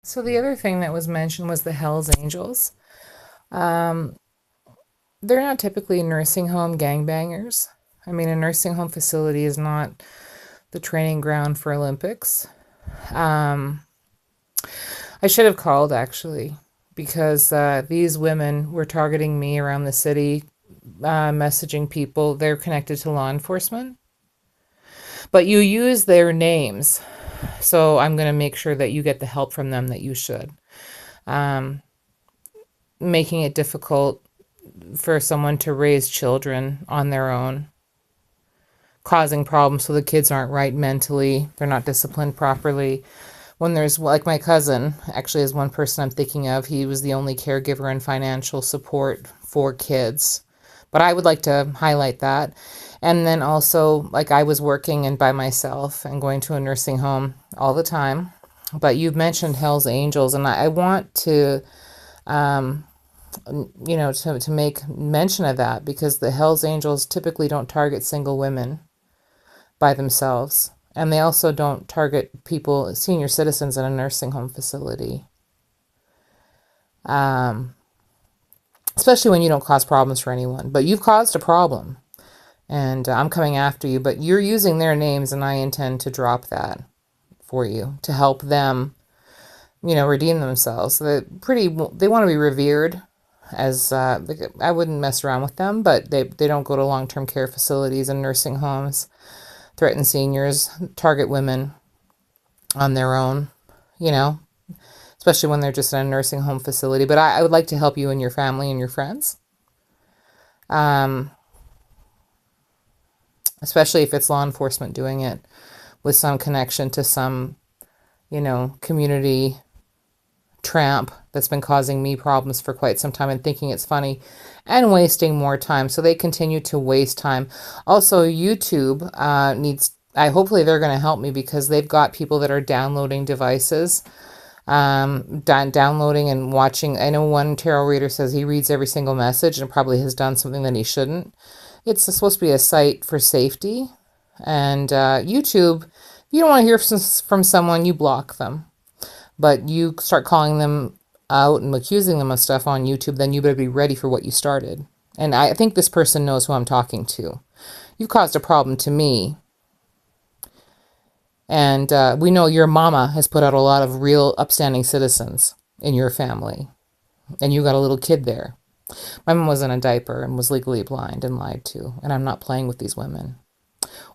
So the other thing that was mentioned was the Hells Angels. Um, they're not typically nursing home gangbangers. I mean, a nursing home facility is not the training ground for Olympics. Um, I should have called actually because these women were targeting me around the city, messaging people. They're connected to law enforcement, but you use their names. So I'm going to make sure that you get the help from them that you should. Um, Making it difficult for someone to raise children on their own, causing problems so the kids aren't right mentally, they're not disciplined properly. When there's, like my cousin, actually is one person I'm thinking of, he was the only caregiver and financial support for kids. But I would like to highlight that. And then also, like I was working and by myself and going to a nursing home all the time. But you've mentioned Hell's Angels, and I want to um, to make mention of that because the Hells Angels typically don't target single women by themselves. And they also don't target people, senior citizens in a nursing home facility. Um, Especially when you don't cause problems for anyone. But you've caused a problem. And I'm coming after you. But you're using their names, and I intend to drop that for you to help them, redeem themselves. They want to be revered as I wouldn't mess around with them, but they don't go to long-term care facilities and nursing homes, threaten seniors, target women on their own, you know, especially when they're just in a nursing home facility. But I would like to help you and your family and your friends, um, especially if it's law enforcement doing it with some connection to some, community tramp that's been causing me problems for quite some time and thinking it's funny and wasting more time. So they continue to waste time. Also, YouTube hopefully they're going to help me because they've got people that are downloading devices, downloading and watching. I know one tarot reader says he reads every single message and probably has done something that he shouldn't. It's supposed to be a site for safety. And YouTube, if you don't want to hear from someone, you block them. But you start calling them out and accusing them of stuff on YouTube, then you better be ready for what you started. And I think this person knows who I'm talking to. You've caused a problem to me. And we know your mama has put out a lot of real upstanding citizens in your family. And you got a little kid there. My mom was in a diaper and was legally blind and lied to. And I'm not playing with these women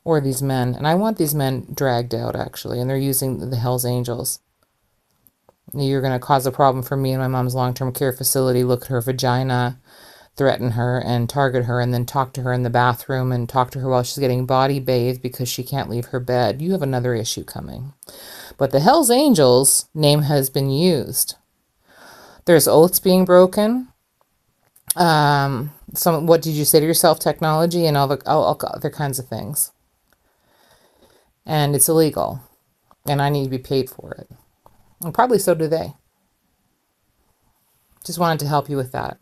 or these men. And I want these men dragged out, actually. And they're using the Hells Angels. You're going to cause a problem for me in my mom's long-term care facility, look at her vagina, threaten her, and target her, and then talk to her in the bathroom and talk to her while she's getting body bathed because she can't leave her bed. You have another issue coming. But the Hells Angels name has been used. There's oaths being broken. What did you say to yourself? Technology and all other kinds of things. And it's illegal. And I need to be paid for it. And probably so do they. Just wanted to help you with that.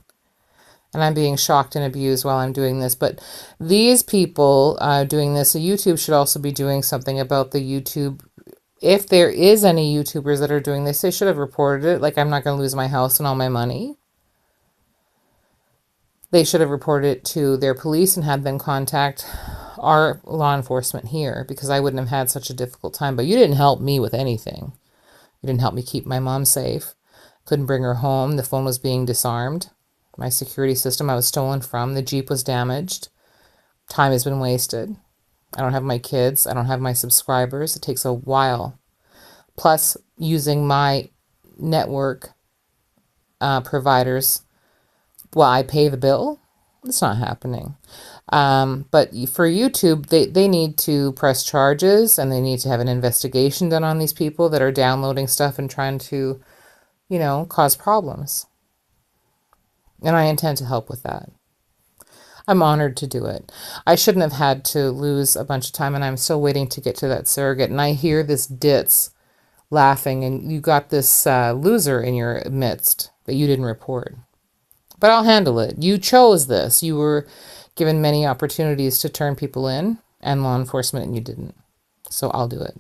And I'm being shocked and abused while I'm doing this. But these people doing this, so YouTube should also be doing something about the YouTube. If there is any YouTubers that are doing this, they should have reported it. Like, I'm not going to lose my house and all my money. They should have reported it to their police and had them contact our law enforcement here because I wouldn't have had such a difficult time. But you didn't help me with anything. You didn't help me keep my mom safe. Couldn't bring her home. The phone was being disarmed. My security system I was stolen from. The Jeep was damaged. Time has been wasted. I don't have my kids. I don't have my subscribers. It takes a while. Plus, using my network providers while I pay the bill. It's not happening. But for YouTube, they need to press charges and they need to have an investigation done on these people that are downloading stuff and trying to, cause problems. And I intend to help with that. I'm honored to do it. I shouldn't have had to lose a bunch of time, and I'm still waiting to get to that surrogate. And I hear this ditz laughing, and you got this loser in your midst that you didn't report. But I'll handle it. You chose this. You were given many opportunities to turn people in and law enforcement, and you didn't. So I'll do it.